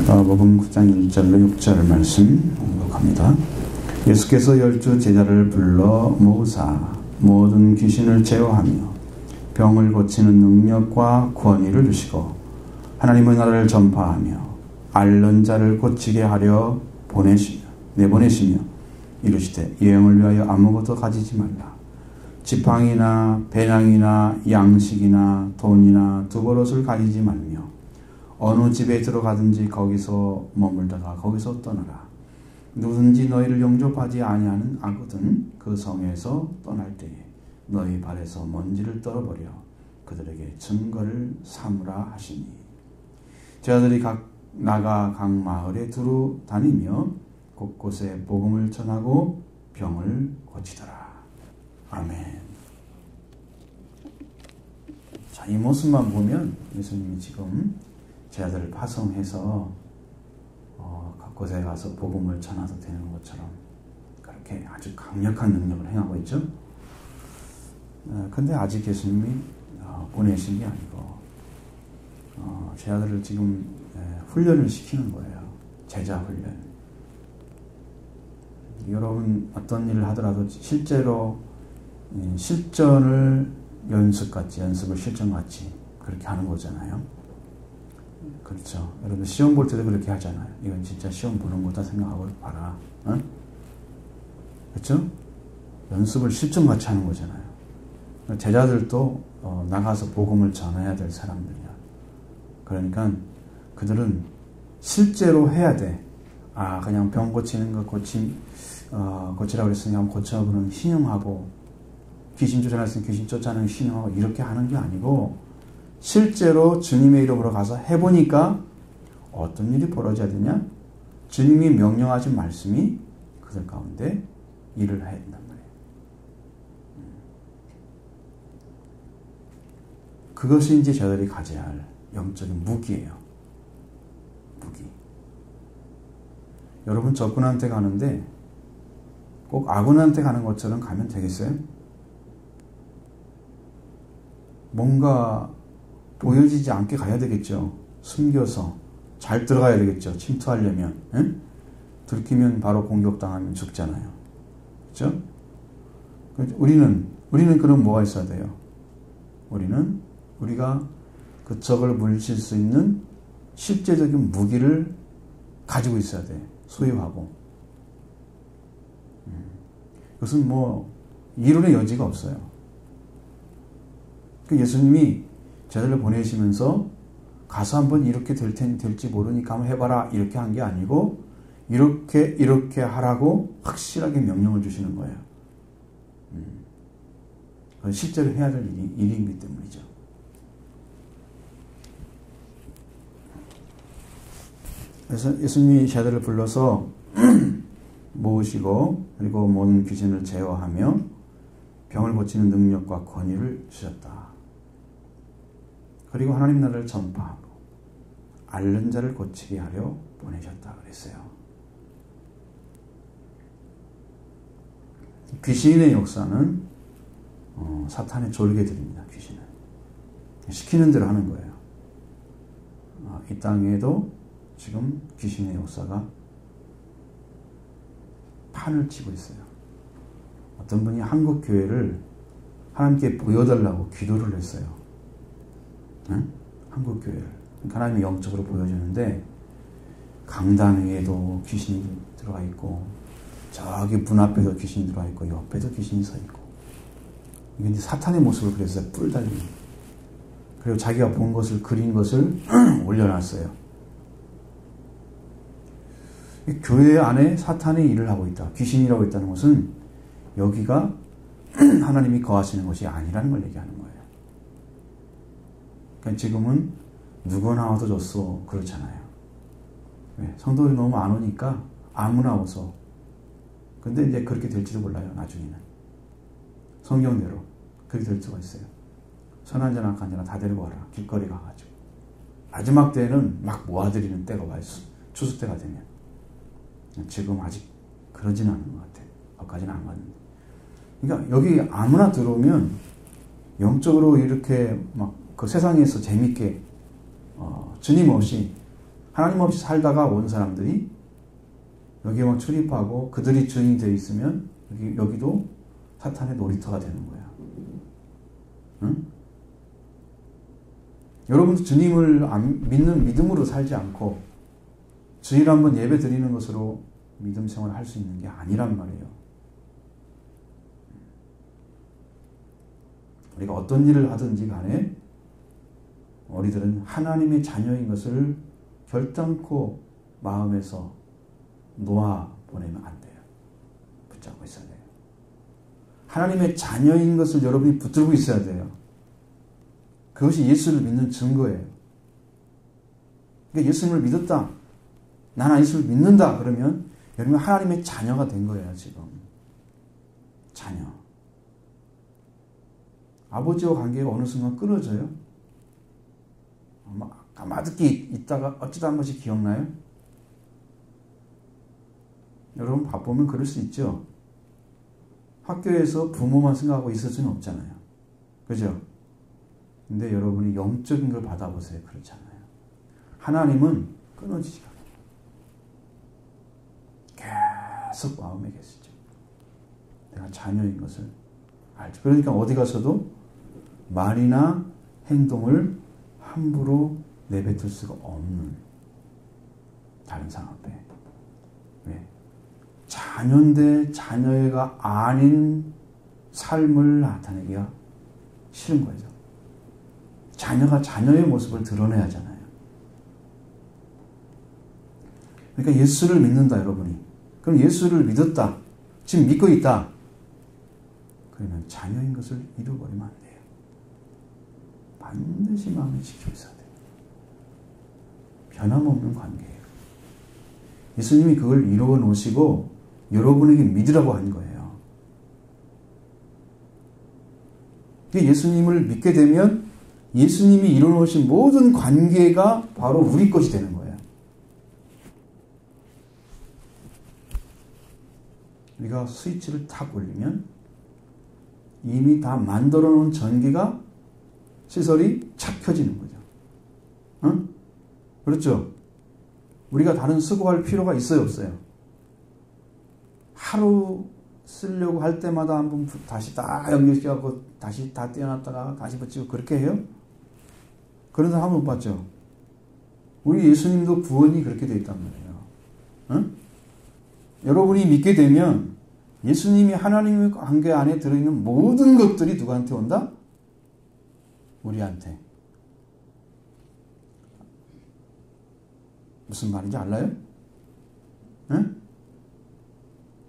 마가복음 9장 1절로 6절 말씀 공독합니다. 예수께서 12 제자를 불러 모으사 모든 귀신을 제어하며 병을 고치는 능력과 권위를 주시고 하나님의 나라를 전파하며 앓는 자를 고치게 하려 내보내시며 이르시되 여행을 위하여 아무것도 가지지 말라. 지팡이나 배낭이나 양식이나 돈이나 두버릇을 가지지 말며 어느 집에 들어가든지 거기서 머물다가 거기서 떠나라. 누구든지 너희를 영접하지 아니하는 악어든 그 성에서 떠날 때에 너희 발에서 먼지를 떨어버려 그들에게 증거를 삼으라 하시니 제자들이 나가 각 마을에 두루 다니며 곳곳에 복음을 전하고 병을 고치더라. 아멘. 자, 이 모습만 보면 예수님이 지금 제자들을 파송해서 곳곳에 가서 복음을 전하도 되는 것처럼 그렇게 아주 강력한 능력을 행하고 있죠. 근데 아직 예수님이 보내신 게 아니고 제자들을 지금 훈련을 시키는 거예요. 제자 훈련. 여러분 어떤 일을 하더라도 실제로 실전을 연습을 실전같이 그렇게 하는 거잖아요. 그렇죠. 여러분 시험 볼 때도 그렇게 하잖아요. 이건 진짜 시험 보는 거다 생각하고 봐라. 어? 그렇죠? 연습을 실전같이 하는 거잖아요. 제자들도 나가서 복음을 전해야 될 사람들이야. 그러니까 그들은 실제로 해야 돼. 그냥 병 고치는 거 고치라고 그랬으니까 한번 고쳐보는 신용하고 귀신 쫓아냈으니 귀신 쫓아내는 신용하고 이렇게 하는 게 아니고 실제로 주님의 이름으로 가서 해보니까 어떤 일이 벌어져야 되냐? 주님이 명령하신 말씀이 그들 가운데 일을 해야 된단 말이에요. 그것이 이제 저들이 가져야 할 영적인 무기예요. 무기. 여러분 적군한테 가는데 꼭 아군한테 가는 것처럼 가면 되겠어요? 뭔가 보여지지 않게 가야 되겠죠. 숨겨서 잘 들어가야 되겠죠. 침투하려면. 응? 들키면 바로 공격당하면 죽잖아요. 그렇죠? 우리는 그럼 뭐가 있어야 돼요? 우리가 그 적을 물리칠 수 있는 실제적인 무기를 가지고 있어야 돼. 소유하고. 그것은 뭐 이론의 여지가 없어요. 예수님이 제자들을 보내시면서 가서 한번 이렇게 될지 모르니까 한번 해봐라 이렇게 한 게 아니고 이렇게 하라고 확실하게 명령을 주시는 거예요. 그건 실제로 해야 될 일이기 때문이죠. 그래서 예수님이 제자들을 불러서 모으시고 그리고 모든 귀신을 제어하며 병을 고치는 능력과 권위를 주셨다. 그리고 하나님 나라를 전파하고 앓는 자를 고치게 하려 보내셨다 그랬어요. 귀신의 역사는 사탄의 졸개들입니다. 귀신은 시키는 대로 하는 거예요. 이 땅에도 지금 귀신의 역사가 판을 치고 있어요. 어떤 분이 한국 교회를 하나님께 보여달라고 기도를 했어요. 응? 한국 교회를. 하나님이 영적으로 보여주는데 강단 위에도 귀신이 들어가 있고 저기 문 앞에도 귀신이 들어가 있고 옆에도 귀신이 서 있고 이게 이제 사탄의 모습을 그래서 뿔 달리는 그리고 자기가 본 것을 그린 것을 올려놨어요. 교회 안에 사탄이 일을 하고 있다. 귀신이라고 있다는 것은 여기가 하나님이 거하시는 것이 아니라는 걸 얘기하는 거예요. 그러니까 지금은 누구나 와도 줬어 그렇잖아요. 왜? 성도들이 너무 안 오니까 아무나 와서. 근데 이제 그렇게 될지도 몰라요. 나중에는 성경대로 그렇게 될 수가 있어요. 선한 자나 악한 자나 다 데리고 와라. 길거리 가가지고 마지막 때에는 막 모아들이는 때가 와요. 추수 때가 되면. 지금 아직 그러지는 않은 것 같아요. 거기까지는 안 갔는데. 그러니까 여기 아무나 들어오면 영적으로 이렇게 막 그 세상에서 재밌게 주님 없이 하나님 없이 살다가 온 사람들이 여기에 막 출입하고 그들이 주인이 되어 있으면 여기도 사탄의 놀이터가 되는 거야. 응? 여러분도 주님을 믿는 믿음으로 살지 않고 주일 한번 예배 드리는 것으로 믿음 생활을 할 수 있는 게 아니란 말이에요. 우리가 어떤 일을 하든지 간에 우리들은 하나님의 자녀인 것을 결단코 마음에서 놓아보내면 안 돼요. 붙잡고 있어야 돼요. 하나님의 자녀인 것을 여러분이 붙들고 있어야 돼요. 그것이 예수를 믿는 증거예요. 그러니까 예수님을 믿었다. 나는 예수를 믿는다. 그러면 여러분 하나님의 자녀가 된 거예요. 지금. 자녀. 아버지와 관계가 어느 순간 끊어져요. 가마득히 있다가 어쩌다 한 번씩 기억나요? 여러분 바쁘면 그럴 수 있죠. 학교에서 부모만 생각하고 있을 수는 없잖아요. 그죠? 근데 여러분이 영적인 걸 받아보세요. 그렇잖아요. 하나님은 끊어지지가 않아요. 계속 마음에 계시죠. 내가 자녀인 것을 알죠. 그러니까 어디 가서도 말이나 행동을 함부로 내뱉을 수가 없는 다른 사람 앞에. 왜? 자녀인데 자녀가 아닌 삶을 나타내기가 싫은 거죠. 자녀가 자녀의 모습을 드러내야 하잖아요. 그러니까 예수를 믿는다, 여러분이. 그럼 예수를 믿었다. 지금 믿고 있다. 그러면 자녀인 것을 잃어버리면 안 돼요. 반드시 마음에 지키고 있어야 돼요. 변함없는 관계예요. 예수님이 그걸 이루어 놓으시고 여러분에게 믿으라고 한 거예요. 예수님을 믿게 되면 예수님이 이루어 놓으신 모든 관계가 바로 우리 것이 되는 거예요. 우리가 스위치를 탁 올리면 이미 다 만들어 놓은 전기가 시설이 착 켜지는 거죠. 응? 그렇죠? 우리가 다른 수고할 필요가 있어요, 없어요? 하루 쓰려고 할 때마다 한번 다시 다 연결시켜갖고 다시 다 떼어놨다가 다시 붙이고 그렇게 해요? 그런 사람 못 봤죠? 우리 예수님도 구원이 그렇게 되어 있단 말이에요. 응? 여러분이 믿게 되면 예수님이 하나님의 관계 안에 들어있는 모든 것들이 누구한테 온다? 우리한테. 무슨 말인지 알아요? 응?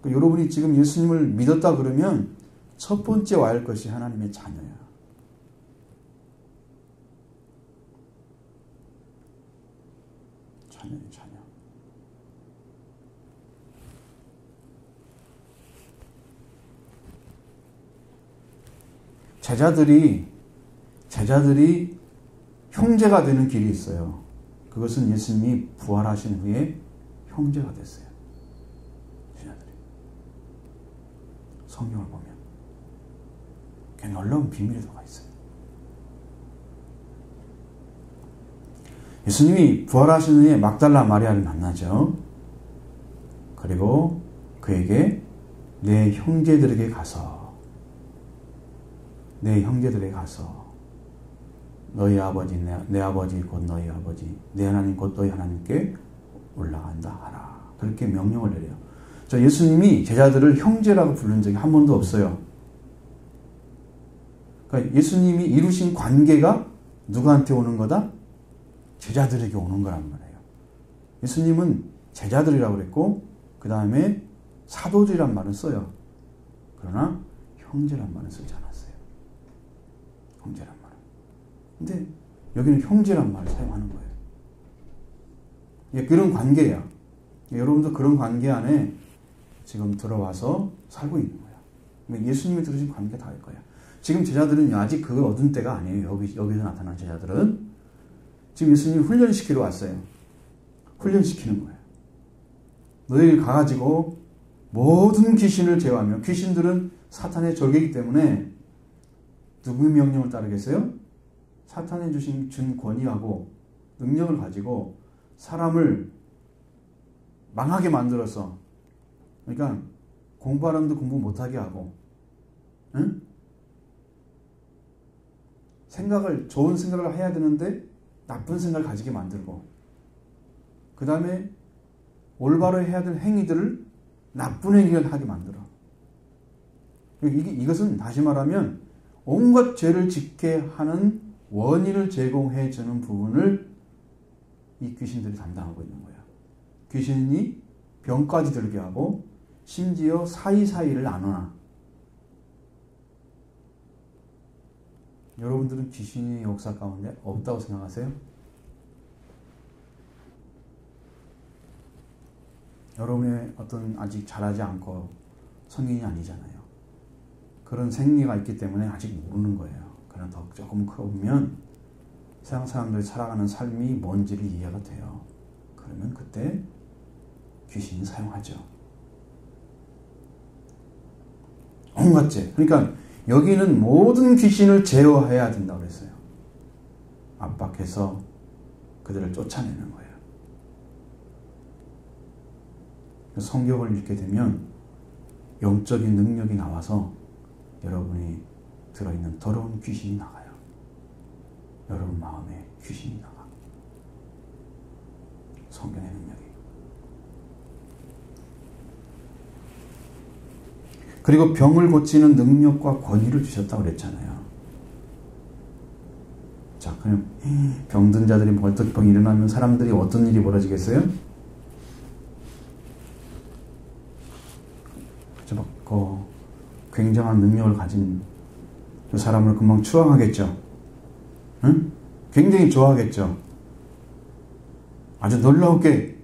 그러니까 여러분이 지금 예수님을 믿었다 그러면 첫 번째 와야 할 것이 하나님의 자녀야. 자녀예요, 자녀. 제자들이 형제가 되는 길이 있어요. 그것은 예수님이 부활하신 후에 형제가 됐어요. 제자들이. 성경을 보면 굉장히 놀라운 비밀이 들어가 있어요. 예수님이 부활하신 후에 막달라 마리아를 만나죠. 그리고 그에게 내 형제들에게 가서 너희 아버지 내 아버지 곧 너희 아버지 내 하나님 곧 너희 하나님께 올라간다 하라. 그렇게 명령을 내려요. 저 예수님이 제자들을 형제라고 부른 적이 한 번도 없어요. 그러니까 예수님이 이루신 관계가 누구한테 오는 거다? 제자들에게 오는 거란 말이에요. 예수님은 제자들이라고 그랬고 그 다음에 사도들이란 말은 써요. 그러나 형제란 말은 쓰지 않았어요. 형제란 말은. 근데 여기는 형제란 말을 사용하는 거예요. 그런 관계야. 여러분도 그런 관계 안에 지금 들어와서 살고 있는 거야. 예수님이 들으신 관계가 다를 거야. 지금 제자들은 아직 그걸 얻은 때가 아니에요. 여기서 나타난 제자들은. 지금 예수님이 훈련시키러 왔어요. 훈련시키는 거예요. 너희들 가가지고 모든 귀신을 제어하며, 귀신들은 사탄의 절개이기 때문에 누구의 명령을 따르겠어요? 사탄이 준 권위하고 능력을 가지고 사람을 망하게 만들어서, 그러니까 공부하려면 공부 못하게 하고, 응? 좋은 생각을 해야 되는데 나쁜 생각을 가지게 만들고, 그 다음에 올바로 해야 될 행위들을 나쁜 행위를 하게 만들어. 이것은 다시 말하면 온갖 죄를 짓게 하는 원인을 제공해 주는 부분을 이 귀신들이 담당하고 있는 거야. 귀신이 병까지 들게 하고 심지어 사이사이를 나누나. 여러분들은 귀신의 역사 가운데 없다고 생각하세요? 여러분의 어떤 아직 자라지 않고 성인이 아니잖아요. 그런 생리가 있기 때문에 아직 모르는 거예요. 그러나 더 조금 커보면 세상 사람들이 살아가는 삶이 뭔지를 이해가 돼요. 그러면 그때 귀신이 사용하죠. 온갖 죄. 그러니까 여기는 모든 귀신을 제어해야 된다고 그랬어요. 압박해서 그들을 쫓아내는 거예요. 성경을 읽게 되면 영적인 능력이 나와서 여러분이 들어있는 더러운 귀신이 나가요. 여러분 마음에 귀신이 나가. 성경의 능력이. 그리고 병을 고치는 능력과 권위를 주셨다고 그랬잖아요. 자, 그럼 병든 자들이 벌떡벌떡 일어나면 사람들이 어떤 일이 벌어지겠어요? 굉장한 능력을 가진 그 사람을 금방 추앙하겠죠. 응? 굉장히 좋아하겠죠. 아주 놀라우게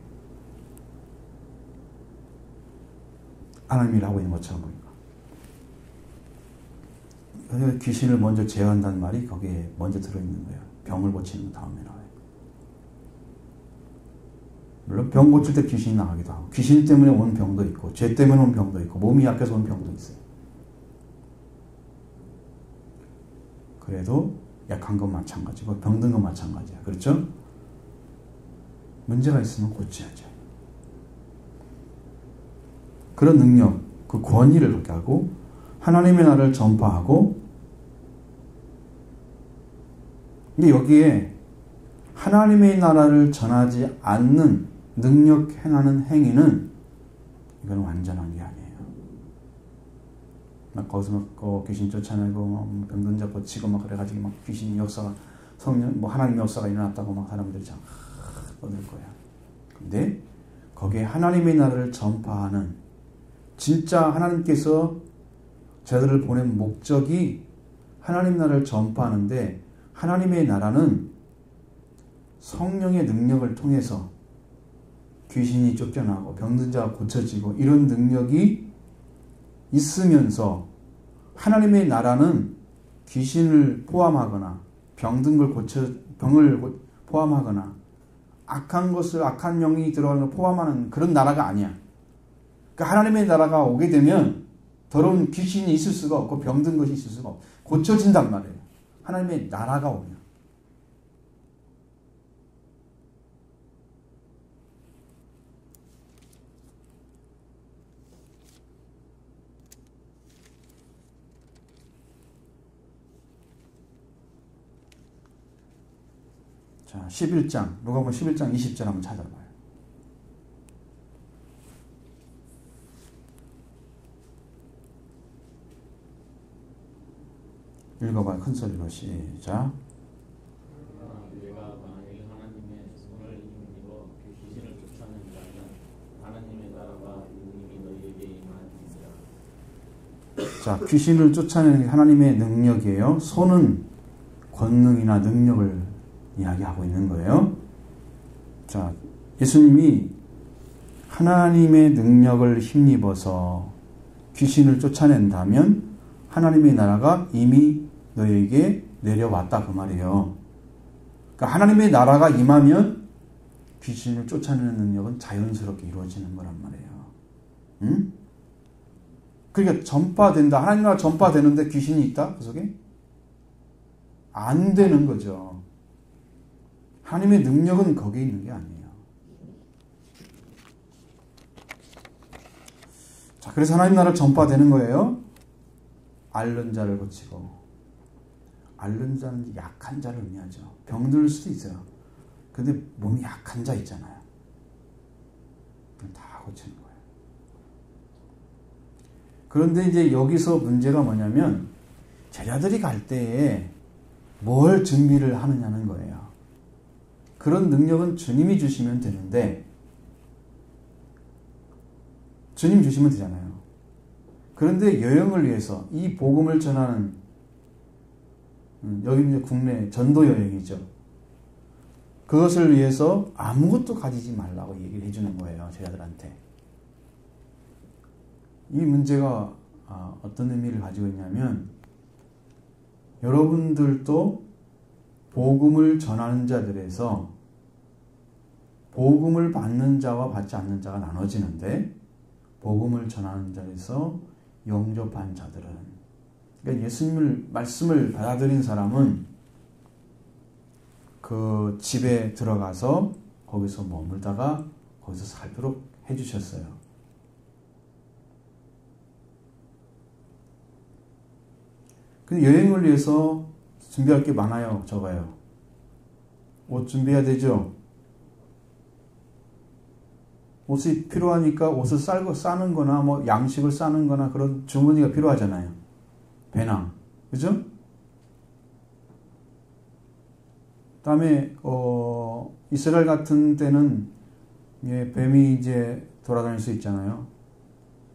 하나님이 하고 있는 것처럼 보니까. 귀신을 먼저 제어한다는 말이 거기에 먼저 들어있는 거예요. 병을 고치는 다음에 나와요. 물론 병 고칠 때 귀신이 나가기도 하고, 귀신 때문에 온 병도 있고, 죄 때문에 온 병도 있고, 몸이 약해서 온 병도 있어요. 그래도 약한 건 마찬가지고 병든 건 마찬가지야. 그렇죠? 문제가 있으면 고쳐야죠. 그런 능력, 그 권위를 갖게 하고 하나님의 나라를 전파하고, 근데 여기에 하나님의 나라를 전하지 않는 능력 행하는 행위는 이건 완전한 게 아니에요. 막 거기서 막 귀신 쫓아내고 병든 자 고치고 막 그래가지고 막 귀신 역사가 성령 뭐 하나님의 역사가 일어났다고 막 사람들이 참 떠들 거야. 근데 거기에 하나님의 나라를 전파하는, 진짜 하나님께서 저들을 보낸 목적이 하나님 나라를 전파하는데, 하나님의 나라는 성령의 능력을 통해서 귀신이 쫓겨나고 병든 자가 고쳐지고 이런 능력이 있으면서, 하나님의 나라는 귀신을 포함하거나 병든 걸 병을 포함하거나 악한 영이 들어가는 걸 포함하는 그런 나라가 아니야. 그러니까 하나님의 나라가 오게 되면 더러운 귀신이 있을 수가 없고 병든 것이 있을 수가 없고 고쳐진단 말이에요. 하나님의 나라가 오면. 자, 11장, 누가복음 11장 20절 한번 찾아봐요. 읽어봐요. 큰 소리로 시작. 내가 만일 하나님의 손을 힘입어 귀신을 쫓아낸다면 하나님의 나라가 이미 너희에게 임하니라. 자, 귀신을 쫓아내는 게 하나님의 능력이에요. 손은 권능이나 능력을 이야기하고 있는 거예요. 자, 예수님이 하나님의 능력을 힘입어서 귀신을 쫓아낸다면 하나님의 나라가 이미 너에게 내려왔다 그 말이에요. 그러니까 하나님의 나라가 임하면 귀신을 쫓아내는 능력은 자연스럽게 이루어지는 거란 말이에요. 응? 그러니까 전파된다. 하나님 나라 전파되는데 귀신이 있다? 그 속에? 안 되는 거죠. 하나님의 능력은 거기에 있는 게 아니에요. 자, 그래서 하나님 나라를 전파되는 거예요. 앓는 자를 고치고, 앓는 자는 약한 자를 의미하죠. 병들 수도 있어요. 근데 몸이 약한 자 있잖아요. 다 고치는 거예요. 그런데 이제 여기서 문제가 뭐냐면 제자들이 갈 때에 뭘 준비를 하느냐는 거예요. 그런 능력은 주님이 주시면 되는데, 주님 주시면 되잖아요. 그런데 여행을 위해서 이 복음을 전하는, 여기 이제 국내 전도 여행이죠. 그것을 위해서 아무것도 가지지 말라고 얘기를 해주는 거예요, 제자들한테. 이 문제가 어떤 의미를 가지고 있냐면, 여러분들도 복음을 전하는 자들에서 복음을 받는 자와 받지 않는 자가 나눠지는데, 복음을 전하는 자에서 영접한 자들은, 그러니까 예수님을 말씀을 받아들인 사람은 그 집에 들어가서 거기서 머물다가 거기서 살도록 해주셨어요. 근데 여행을 위해서 준비할 게 많아요, 적어요. 옷 준비해야 되죠. 옷이 필요하니까 옷을 싸는 거나 뭐 양식을 싸는 거나 그런 주머니가 필요하잖아요. 배낭. 그죠? 그다음에 이스라엘 같은 때는 뱀이 이제 돌아다닐 수 있잖아요.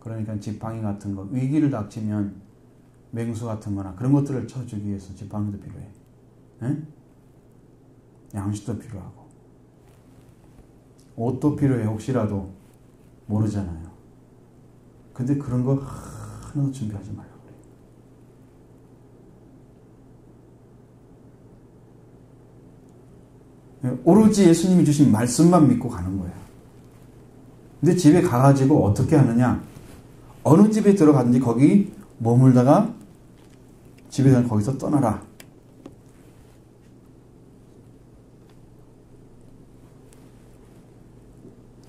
그러니까 지팡이 같은 거, 위기를 닥치면 맹수 같은 거나 그런 것들을 쳐주기 위해서 지팡이도 필요해. 에? 양식도 필요하고 옷도 필요해. 혹시라도 모르잖아요. 근데 그런 거 하나도 준비하지 말라고 그래요. 오로지 예수님이 주신 말씀만 믿고 가는 거예요. 근데 집에 가가지고 어떻게 하느냐? 어느 집에 들어갔는지 거기 머물다가 집에 가면 거기서 떠나라.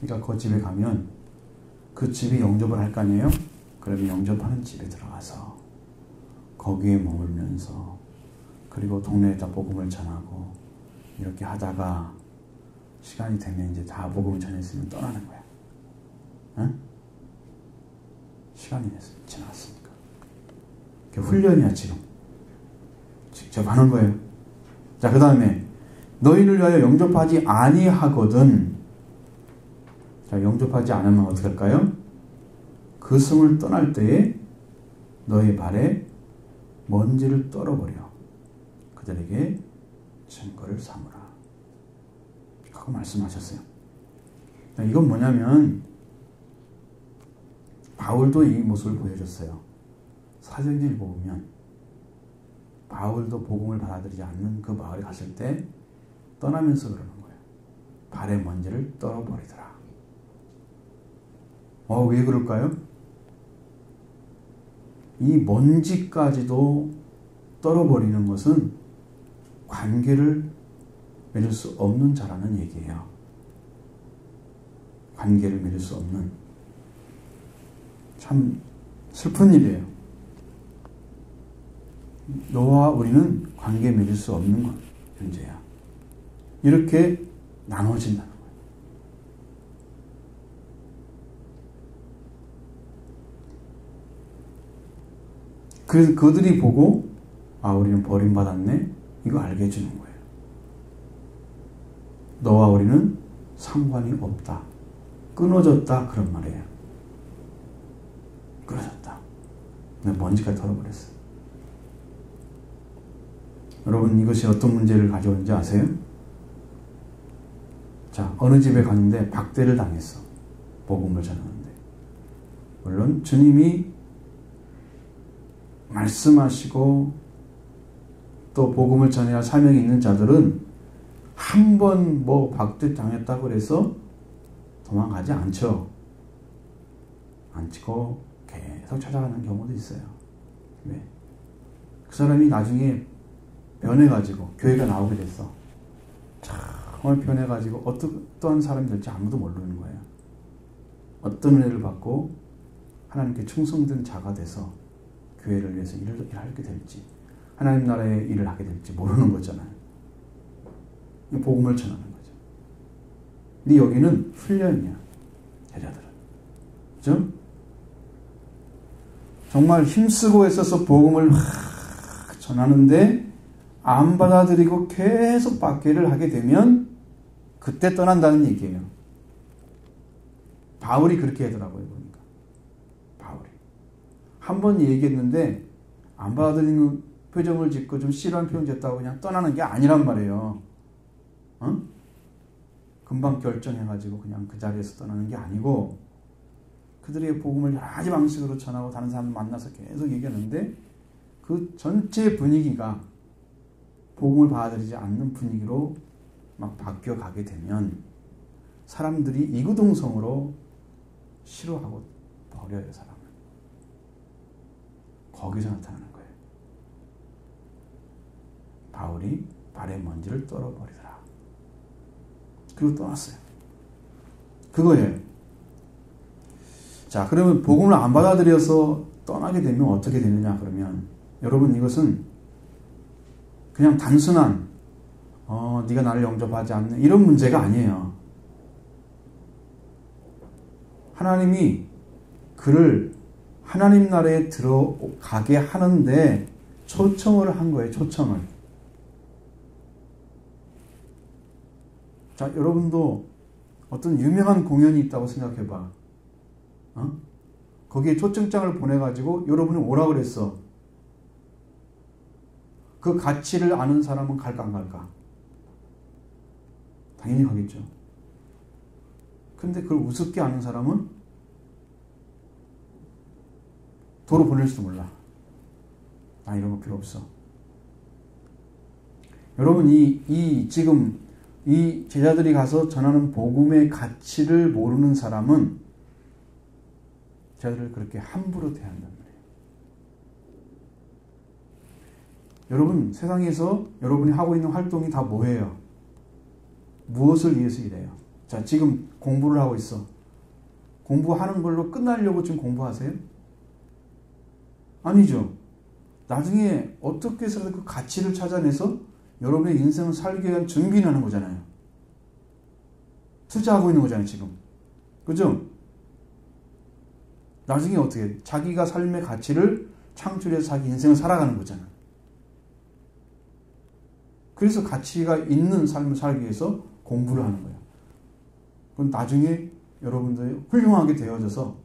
그러니까 그 집에 가면 그 집이 영접을 할 거 아니에요? 그러면 영접하는 집에 들어가서 거기에 머물면서 그리고 동네에다 복음을 전하고 이렇게 하다가 시간이 되면 이제 다 복음을 전했으면 떠나는 거야. 응? 시간이 지났으니까. 그게 훈련이야, 지금. 직접 하는 거예요. 자, 그 다음에 너희를 위하여 영접하지 아니하거든. 자, 영접하지 않으면 어떻게 할까요? 그 성을 떠날 때에 너희 발에 먼지를 떨어버려 그들에게 증거를 삼으라 하고 말씀하셨어요. 자, 이건 뭐냐면 바울도 이 모습을 보여줬어요. 사도행전을 보면 바울도 복음을 받아들이지 않는 그 마을에 갔을 때 떠나면서 그러는 거예요. 발에 먼지를 떨어버리더라. 왜 그럴까요? 이 먼지까지도 떨어버리는 것은 관계를 맺을 수 없는 자라는 얘기예요. 관계를 맺을 수 없는. 참 슬픈 일이에요. 너와 우리는 관계 맺을 수 없는 존재야. 이렇게 나눠진다는 거예요. 그래서 그들이 보고 우리는 버림받았네? 이거 알게 해주는 거예요. 너와 우리는 상관이 없다. 끊어졌다. 그런 말이에요. 끊어졌다. 먼지까지 털어버렸어요. 여러분, 이것이 어떤 문제를 가져오는지 아세요? 자, 어느 집에 갔는데 박대를 당했어. 복음을 전하는데. 물론 주님이 말씀하시고 또 복음을 전해야 할 사명이 있는 자들은 한 번 박대 당했다고 해서 도망가지 않죠. 안 치고 계속 찾아가는 경우도 있어요. 왜? 그 사람이 나중에 변해가지고 교회가 나오게 됐어. 정말 변해가지고 어떤 사람이 될지 아무도 모르는 거예요. 어떤 은혜를 받고 하나님께 충성된 자가 돼서 교회를 위해서 일을 하게 될지 하나님 나라의 일을 하게 될지 모르는 거잖아요. 복음을 전하는 거죠. 근데 여기는 훈련이야. 제자들은. 그죠? 정말 힘쓰고 애써서 복음을 전하는데 안 받아들이고 계속 박해를 하게 되면 그때 떠난다는 얘기예요. 바울이 그렇게 하더라고요. 보니까. 바울이. 한 번 얘기했는데 안 받아들이는 표정을 짓고 좀 싫어하는 표정 짓다고 그냥 떠나는 게 아니란 말이에요. 어? 금방 결정해가지고 그냥 그 자리에서 떠나는 게 아니고 그들의 복음을 여러 가지 방식으로 전하고 다른 사람들 만나서 계속 얘기하는데 그 전체 분위기가 복음을 받아들이지 않는 분위기로 막 바뀌어가게 되면 사람들이 이구동성으로 싫어하고 버려요. 사람을. 거기서 나타나는 거예요. 바울이 발의 먼지를 떨어버리더라. 그리고 떠났어요. 그거예요. 자, 그러면 복음을 안 받아들여서 떠나게 되면 어떻게 되느냐 그러면 여러분 이것은 그냥 단순한 네가 나를 영접하지 않는 이런 문제가 아니에요. 하나님이 그를 하나님 나라에 들어가게 하는데 초청을 한 거예요. 초청을. 자, 여러분도 어떤 유명한 공연이 있다고 생각해봐. 거기에 초청장을 보내가지고 여러분이 오라 그랬어. 그 가치를 아는 사람은 갈까 안 갈까? 당연히 가겠죠. 근데 그걸 우습게 아는 사람은 도로 보낼지도 몰라. 나 이런 거 필요 없어. 여러분 지금 이 제자들이 가서 전하는 복음의 가치를 모르는 사람은 제자들을 그렇게 함부로 대한단 말이에요. 여러분 세상에서 여러분이 하고 있는 활동이 다 뭐예요? 무엇을 위해서 일해요? 자, 지금 공부를 하고 있어. 공부하는 걸로 끝나려고 지금 공부하세요? 아니죠. 나중에 어떻게 해서라도 그 가치를 찾아내서 여러분의 인생을 살기 위한 준비를 하는 거잖아요. 투자하고 있는 거잖아요, 지금. 그죠? 나중에 어떻게 자기가 삶의 가치를 창출해서 자기 인생을 살아가는 거잖아요. 그래서 가치가 있는 삶을 살기 위해서 공부를 하는 거예요. 그럼 나중에 여러분들이 훌륭하게 되어져서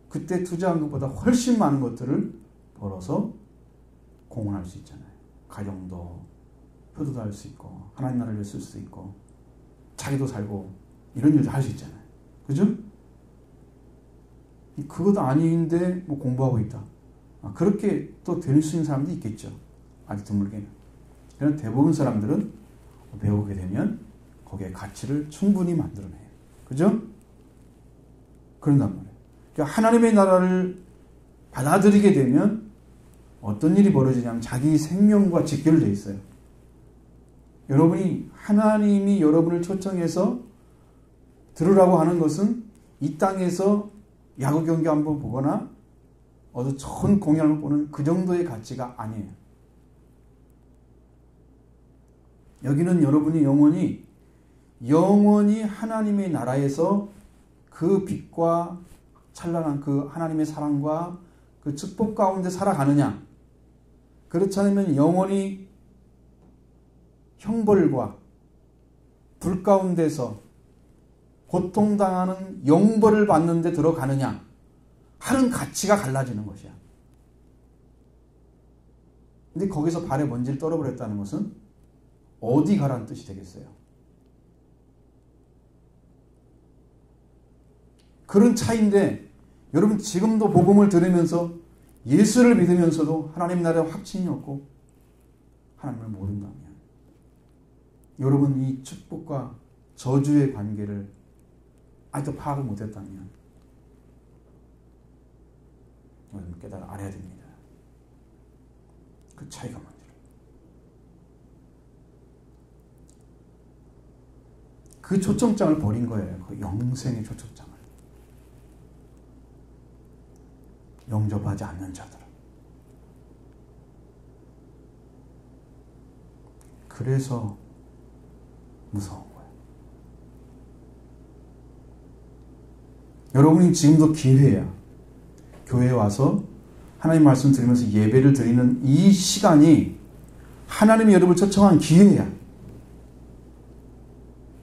그때 투자한 것보다 훨씬 많은 것들을 벌어서 공헌할 수 있잖아요. 가정도 효도도 할 수 있고 하나님 나라를 위해 쓸 수도 있고 자기도 살고 이런 일도 할 수 있잖아요. 그죠? 그것도 아닌데 뭐 공부하고 있다. 그렇게 또 될 수 있는 사람도 있겠죠. 아직 드물게는. 그런 대부분 사람들은 배우게 되면 거기에 가치를 충분히 만들어내요. 그죠? 그런단 말이에요. 그러니까 하나님의 나라를 받아들이게 되면 어떤 일이 벌어지냐면 자기 생명과 직결되어 있어요. 여러분이 하나님이 여러분을 초청해서 들으라고 하는 것은 이 땅에서 야구 경기 한번 보거나 어디 좋은 공연을 보는 그 정도의 가치가 아니에요. 여기는 여러분이 영원히 하나님의 나라에서 그 빛과 찬란한 그 하나님의 사랑과 그 축복 가운데 살아가느냐, 그렇지 않으면 영원히 형벌과 불 가운데서 고통당하는 영벌을 받는 데 들어가느냐 하는 가치가 갈라지는 것이야. 근데 거기서 발에 먼지를 떨어버렸다는 것은 어디 가라는 뜻이 되겠어요? 그런 차이인데 여러분 지금도 복음을 들으면서 예수를 믿으면서도 하나님 나라에 확신이 없고 하나님을 모른다면 여러분 이 축복과 저주의 관계를 아직도 파악을 못했다면 여러분 알아야 됩니다. 그 차이가 뭔지. 그 초청장을 버린 거예요. 그 영생의 초청장을. 영접하지 않는 자들. 그래서 무서운 거예요. 여러분이 지금도 기회야. 교회에 와서 하나님 말씀 들으면서 예배를 드리는 이 시간이 하나님이 여러분을 초청한 기회야.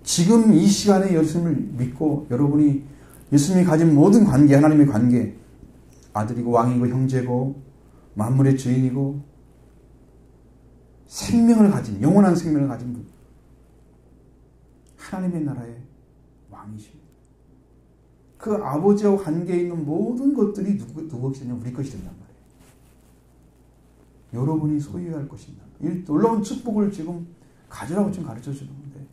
지금 이 시간에 예수님을 믿고 여러분이 예수님이 가진 모든 관계, 하나님의 관계, 아들이고 왕이고 형제고 만물의 주인이고 생명을 가진, 영원한 생명을 가진 분, 하나님의 나라의 왕이십니다. 그 아버지와 관계에 있는 모든 것들이 누구 것이냐? 우리 것이 된단 말이에요. 여러분이 소유할 것입니다. 이 놀라운 축복을 지금 가지라고 지금 가르쳐 주는데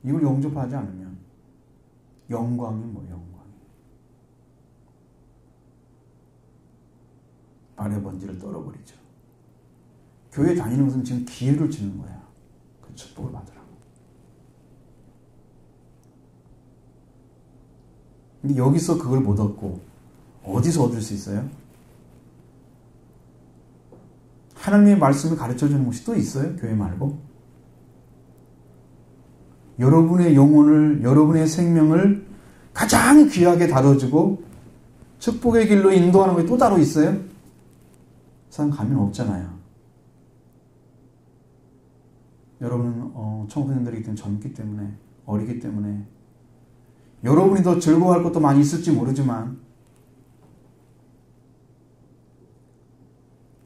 이걸 영접하지 않으면 영광이 영광이. 발의 번지를 떨어버리죠. 교회 다니는 것은 지금 기회를 주는 거야. 그 축복을 받으라고. 근데 여기서 그걸 못 얻고 어디서 얻을 수 있어요? 하나님의 말씀을 가르쳐 주는 곳이 또 있어요? 교회 말고? 여러분의 영혼을, 여러분의 생명을 가장 귀하게 다뤄주고 축복의 길로 인도하는 것이 또 따로 있어요? 세상 가면 없잖아요. 여러분은 청소년들이기 때문에 젊기 때문에 어리기 때문에 여러분이 더 즐거워할 것도 많이 있을지 모르지만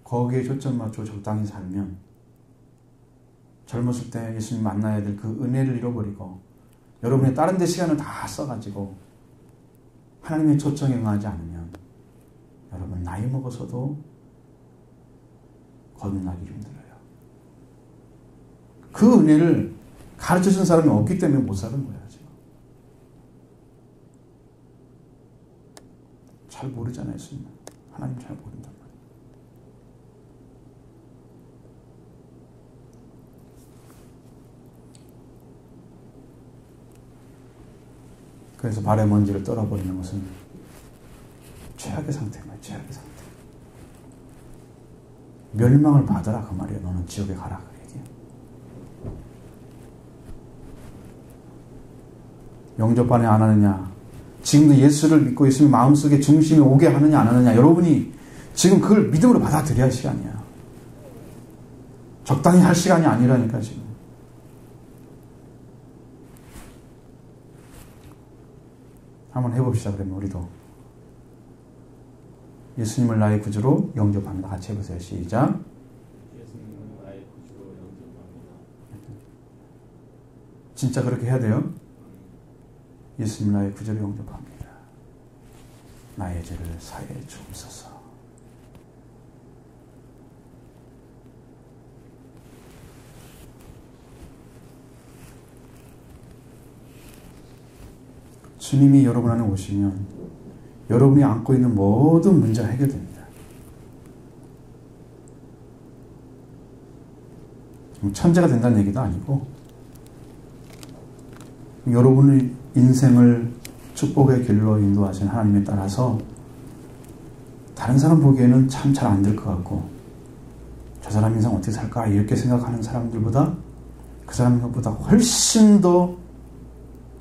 거기에 초점 맞춰 적당히 살면 젊었을 때 예수님 만나야 될 그 은혜를 잃어버리고 여러분의 다른 데 시간을 다 써가지고 하나님의 초청에 응하지 않으면 여러분 나이 먹어서도 거듭나기 힘들어요. 그 은혜를 가르쳐준 사람이 없기 때문에 못 사는 거예요. 지금. 잘 모르잖아요. 예수님. 하나님 잘 모른단 말이에요. 그래서 발의 먼지를 떨어버리는 것은 최악의 상태입니다. 최악의 상태. 멸망을 받아라 그 말이에요. 너는 지옥에 가라 그 얘기예요. 영접하냐 안 하느냐, 지금도 예수를 믿고 예수님 마음속에 중심에 오게 하느냐 안 하느냐, 여러분이 지금 그걸 믿음으로 받아들여야 할 시간이야. 적당히 할 시간이 아니라니까 지금. 한번 해봅시다. 그러면 우리도 예수님을 나의 구주로 영접합니다. 같이 해보세요. 시작. 예수님은 나의 구주로 영접합니다. 진짜 그렇게 해야 돼요. 예수님 나의 구주로 영접합니다. 나의 죄를 사해 주옵소서. 주님이 여러분 안에 오시면 여러분이 안고 있는 모든 문제가 해결됩니다. 천재가 된다는 얘기도 아니고 여러분의 인생을 축복의 길로 인도하신 하나님에 따라서 다른 사람 보기에는 참 잘 안 될 것 같고 저 사람 인생 어떻게 살까 이렇게 생각하는 사람들보다 그 사람보다 훨씬 더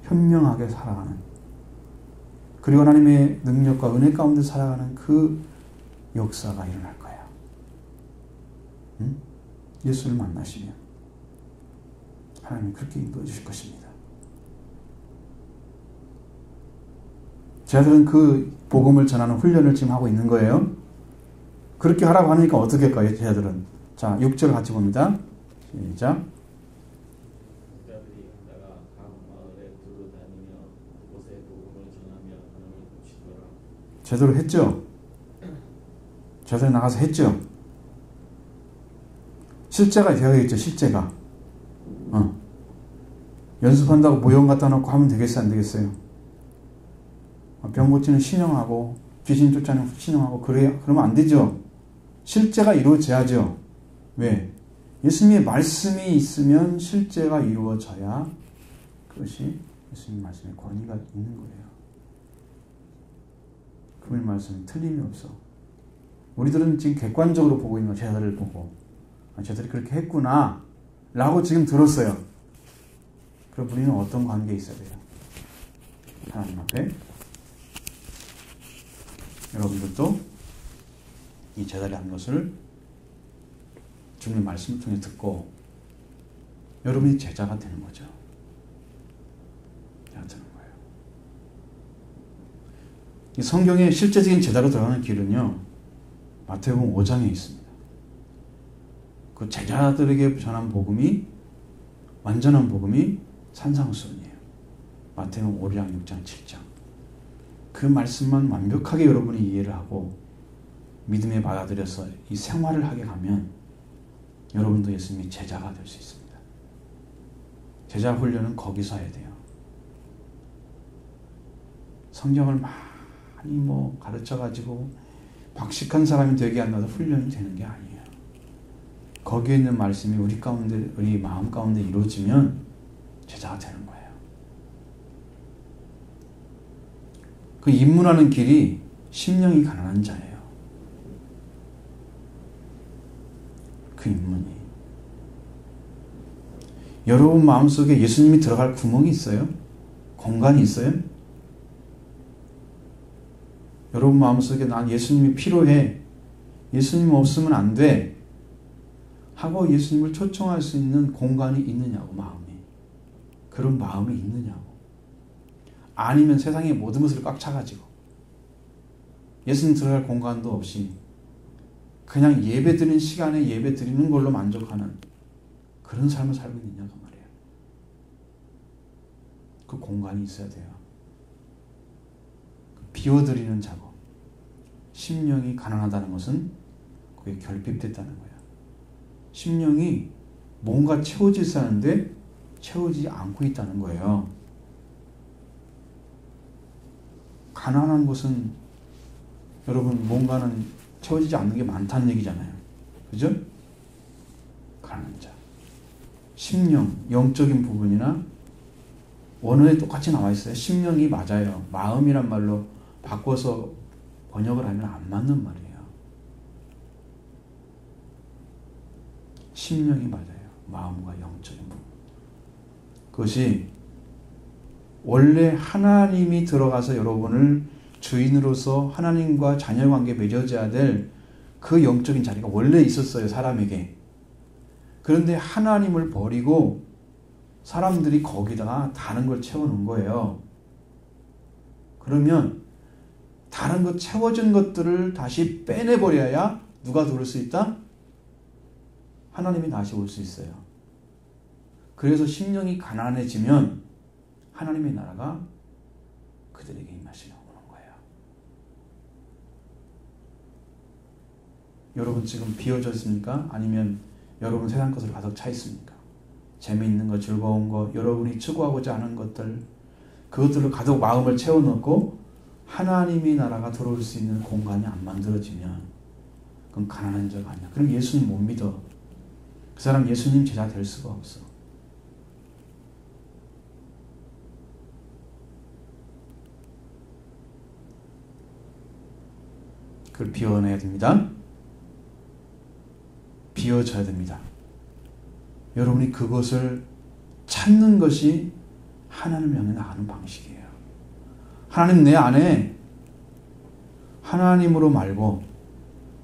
현명하게 살아가는, 그리고 하나님의 능력과 은혜 가운데 살아가는 그 역사가 일어날 거예요. 응? 예수를 만나시면 하나님이 그렇게 인도해 주실 것입니다. 제자들은 그 복음을 전하는 훈련을 지금 하고 있는 거예요. 그렇게 하라고 하니까 어떻게 할까요? 제자들은. 자, 6절 같이 봅니다. 시작. 제대로 했죠? 제대로 나가서 했죠? 실제가 되어야겠죠, 실제가. 연습한다고 모형 갖다 놓고 하면 되겠어요, 안 되겠어요? 병 고치는 신용하고, 귀신 쫓아내는 신용하고, 그러면 안 되죠? 실제가 이루어져야죠. 왜? 예수님의 말씀이 있으면 실제가 이루어져야 그것이 예수님 말씀의 권위가 있는 거예요. 그분의 말씀이 틀림이 없어. 우리들은 지금 객관적으로 보고 있는 제자들을 보고 제자들이 그렇게 했구나 라고 지금 들었어요. 그럼 우리는 어떤 관계에 있어야 돼요? 하나님 앞에. 여러분들도 이 제자들이 한 것을 주님의 말씀을 통해 듣고 여러분이 제자가 되는 거죠. 제자가 되는 거예요. 이 성경의 실제적인 제자로 들어가는 길은요, 마태복음 5장에 있습니다. 그 제자들에게 전한 복음이, 완전한 복음이 산상수훈이에요. 마태복음 5장, 6장, 7장. 그 말씀만 완벽하게 여러분이 이해를 하고 믿음에 받아들여서 이 생활을 하게 가면 여러분도 예수님이 제자가 될 수 있습니다. 제자 훈련은 거기서 해야 돼요. 성경을 많이 가르쳐가지고 박식한 사람이 되게 한다고 훈련이 되는 게 아니에요. 거기에 있는 말씀이 우리 가운데, 우리 마음 가운데 이루어지면 제자가 되는 거예요. 그 입문하는 길이 심령이 가난한 자예요. 그 입문이. 여러분 마음속에 예수님이 들어갈 구멍이 있어요? 공간이 있어요? 여러분 마음속에 난 예수님이 필요해. 예수님 없으면 안 돼. 하고 예수님을 초청할 수 있는 공간이 있느냐고, 마음이. 그런 마음이 있느냐고. 아니면 세상의 모든 것을 꽉 차가지고 예수님 들어갈 공간도 없이 그냥 예배 드리는 시간에 예배 드리는 걸로 만족하는 그런 삶을 살고 있느냐고 말이에요. 그 공간이 있어야 돼요. 비워드리는 작업. 심령이 가난하다는 것은 그게 결핍됐다는 거예요. 심령이 뭔가 채워지지 않는데 채워지지 않고 있다는 거예요. 가난한 것은 여러분 뭔가는 채워지지 않는 게 많다는 얘기잖아요. 그죠? 가난한 자. 심령, 영적인 부분이나 원어에 똑같이 나와 있어요. 심령이 맞아요. 마음이란 말로 바꿔서 번역을 하면 안 맞는 말이에요. 심령이 맞아요. 마음과 영적인 부분. 그것이 원래 하나님이 들어가서 여러분을 주인으로서 하나님과 자녀관계 맺어져야 될 그 영적인 자리가 원래 있었어요. 사람에게. 그런데 하나님을 버리고 사람들이 거기다가 다른 걸 채워놓은 거예요. 그러면 다른 것 채워진 것들을 다시 빼내버려야 누가 들어올 수 있다? 하나님이 다시 올 수 있어요. 그래서 심령이 가난해지면 하나님의 나라가 그들에게 임하시려고 오는 거예요. 여러분 지금 비워져 있습니까? 아니면 여러분 세상 것으로 가득 차 있습니까? 재미있는 거, 즐거운 거, 여러분이 추구하고자 하는 것들, 그것들로 가득 마음을 채워넣고 하나님의 나라가 들어올 수 있는 공간이 안 만들어지면 그건 가난한 자가 아니야. 그럼 예수님 못 믿어. 그 사람 예수님 제자 될 수가 없어. 그걸 비워내야 됩니다. 비워져야 됩니다. 여러분이 그것을 찾는 것이 하나님을 향해 나가는 방식이에요. 하나님 내 안에 하나님으로 말고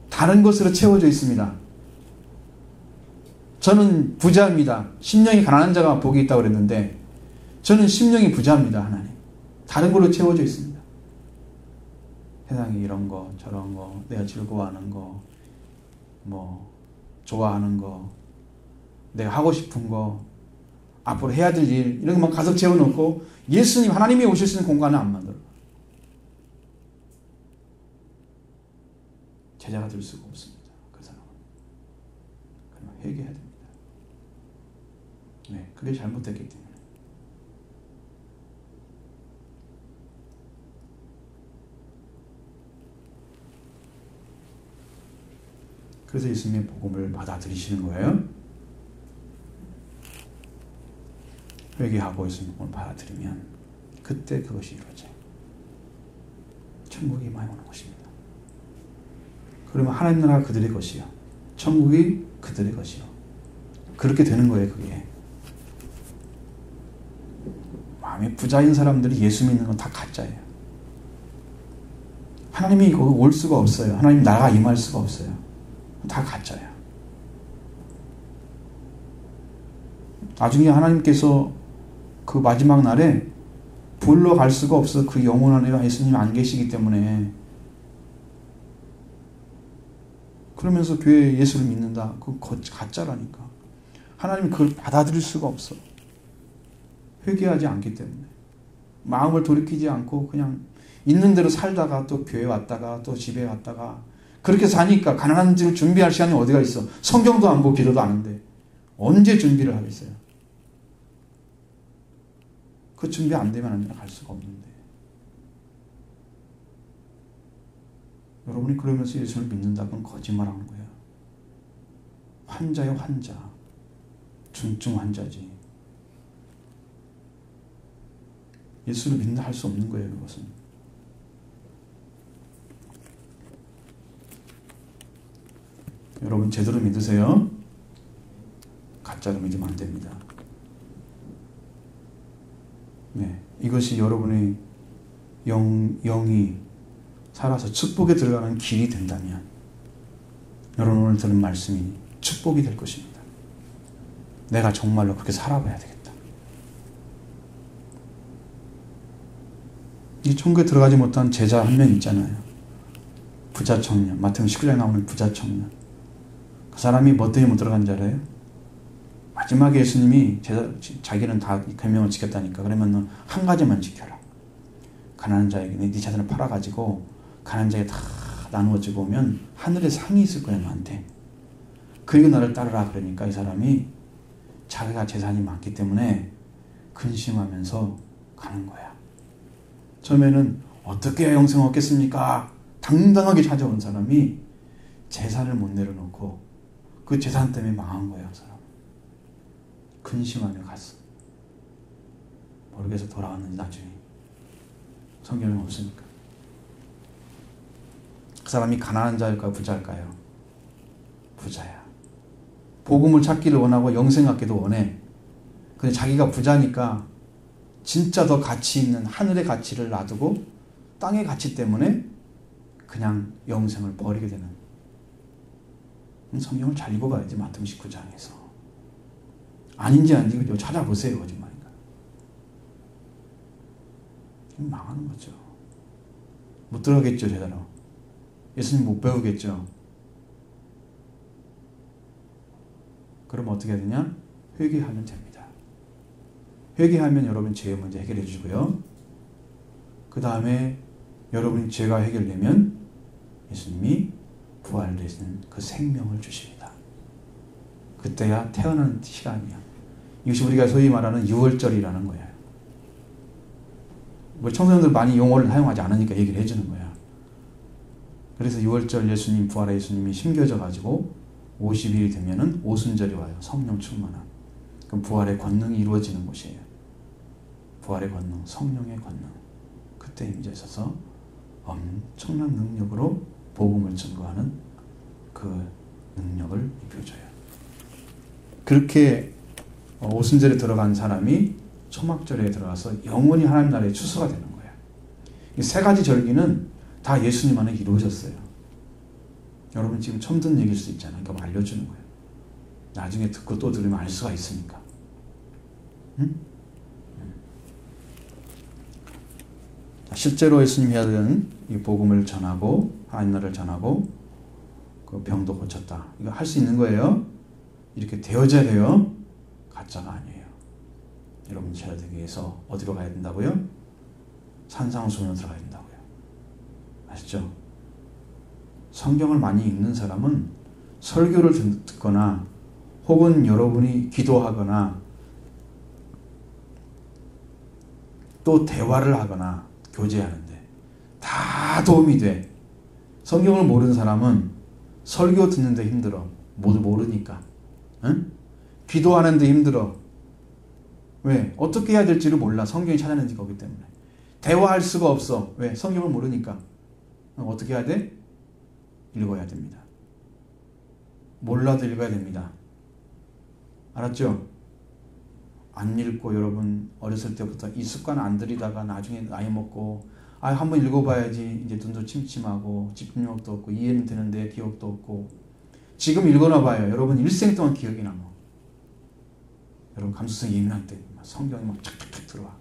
다른 것으로 채워져 있습니다. 저는 부자입니다. 심령이 가난한 자가 복이 있다고 그랬는데 저는 심령이 부자입니다. 하나님. 다른 걸로 채워져 있습니다. 세상에 이런 거 저런 거 내가 즐거워하는 거 좋아하는 거 내가 하고 싶은 거 앞으로 해야 될 일 이런 것만 가득 채워놓고 예수님 하나님이 오실 수 있는 공간을 안 만들어. 제자가 될 수가 없습니다. 그 사람은. 그러면 회개해야 됩니다. 네, 그게 잘못됐기 때문에. 그래서 예수님의 복음을 받아들이시는 거예요. 회개하고 예수님의 복음을 받아들이면 그때 그것이 이루어져요. 천국이 임하여 오는 것입니다. 그러면 하나님 나라가 그들의 것이요, 천국이 그들의 것이요. 그렇게 되는 거예요. 그게 마음에 부자인 사람들이 예수 믿는 건 다 가짜예요. 하나님이 거기 올 수가 없어요. 하나님 나라가 임할 수가 없어요. 다 가짜예요. 나중에 하나님께서 그 마지막 날에 불러갈 수가 없어. 그 영혼 안에 예수님이 안 계시기 때문에. 그러면서 교회에 예수를 믿는다. 그거 가짜라니까. 하나님이 그걸 받아들일 수가 없어. 회개하지 않기 때문에. 마음을 돌이키지 않고 그냥 있는 대로 살다가 또 교회 왔다가 또 집에 왔다가 그렇게 사니까 가난한 집을 준비할 시간이 어디가 있어. 성경도 안 보고 기도도 안 하는데 언제 준비를 하겠어요. 그 준비 안 되면 안 갈 수가 없는데. 여러분이 그러면서 예수를 믿는다고는 거짓말하는 거예요. 환자요, 환자. 중증 환자지. 예수를 믿는다 할 수 없는 거예요. 그것은. 여러분 제대로 믿으세요. 가짜로 믿으면 안 됩니다. 네, 이것이 여러분의 영이 살아서 축복에 들어가는 길이 된다면 여러분 오늘 들은 말씀이 축복이 될 것입니다. 내가 정말로 그렇게 살아봐야 되겠다. 이 천국에 들어가지 못한 제자 한 명 있잖아요. 부자 청년. 마태복음 19장에 나오는 부자 청년. 그 사람이 뭐 때문에 못 들어간 줄 알아요? 마지막에 예수님이 자기는 다 계명을 지켰다니까. 그러면 너 한 가지만 지켜라. 가난한 자에게 네 자산을 팔아가지고 가난한 자에게 다 나누어지고 오면 하늘에 상이 있을 거야 너한테. 그리고 나를 따르라. 그러니까 이 사람이 자기가 재산이 많기 때문에 근심하면서 가는 거야. 처음에는 어떻게 해야 영생을 얻겠습니까? 당당하게 찾아온 사람이 재산을 못 내려놓고 그 재산 때문에 망한 거야. 그 사람. 근심하며 갔어. 모르겠어 돌아왔는지 나중에. 성경에 없으니까. 그 사람이 가난한 자일까요? 부자일까요? 부자야. 복음을 찾기를 원하고 영생 갖기도 원해. 근데 자기가 부자니까 진짜 더 가치 있는 하늘의 가치를 놔두고 땅의 가치 때문에 그냥 영생을 버리게 되는. 성경을 잘 읽어봐야지. 마태복음 19장에서. 아닌지 아닌지 찾아보세요. 거짓말인가. 망하는 거죠. 못 들어가겠죠. 제대로. 예수님 못 배우겠죠. 그럼 어떻게 해야 되냐? 회개하면 됩니다. 회개하면 여러분 죄의 문제 해결해 주시고요. 그 다음에 여러분이 죄가 해결되면 예수님이 부활되시는 그 생명을 주십니다. 그때야 태어나는 시간이야. 이것이 우리가 소위 말하는 유월절이라는 거예요. 뭐 청소년들 많이 용어를 사용하지 않으니까 얘기를 해주는 거야. 그래서 유월절 예수님, 부활의 예수님이 심겨져 가지고 50일이 되면은 오순절이 와요. 성령 충만한. 그럼 부활의 권능이 이루어지는 곳이에요. 부활의 권능, 성령의 권능. 그때 임재 있어서 엄청난 능력으로 복음을 증거하는 그 능력을 입혀줘요. 그렇게 오순절에 들어간 사람이 초막절에 들어가서 영원히 하나님 나라의 추수가 되는 거예요. 이 세 가지 절기는 다 예수님 안에 이루어졌어요. 여러분 지금 처음 듣는 얘기일 수 있잖아요. 그러니까 알려주는 거예요. 나중에 듣고 또 들으면 알 수가 있으니까. 응? 실제로 예수님이 해야 되는 이 복음을 전하고 하나님 나라를 전하고 그 병도 고쳤다. 이거 할 수 있는 거예요. 이렇게 되어져야 돼요. 가짜가 아니에요. 여러분 되어야 되기 위해서 어디로 가야 된다고요? 산상수훈으로 들어가야 된다고요. 아시죠? 성경을 많이 읽는 사람은 설교를 듣거나 혹은 여러분이 기도하거나 또 대화를 하거나 교제하는데 다 도움이 돼. 성경을 모르는 사람은 설교 듣는데 힘들어. 모두 모르니까. 응? 기도하는데 힘들어. 왜? 어떻게 해야 될지를 몰라. 성경이 찾아낸 거기 때문에. 대화할 수가 없어. 왜? 성경을 모르니까. 어떻게 해야 돼? 읽어야 됩니다. 몰라도 읽어야 됩니다. 알았죠? 안 읽고 여러분 어렸을 때부터 이 습관 안 들이다가 나중에 나이 먹고 한번 읽어봐야지 이제 눈도 침침하고 집중력도 없고 이해는 되는데 기억도 없고 지금 읽어놔 봐요. 여러분 일생 동안 기억이 남아. 여러분 감수성 예민할 때 성경이 막 착착착 들어와.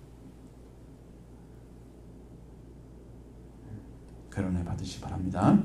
결혼해 받으시 바랍니다.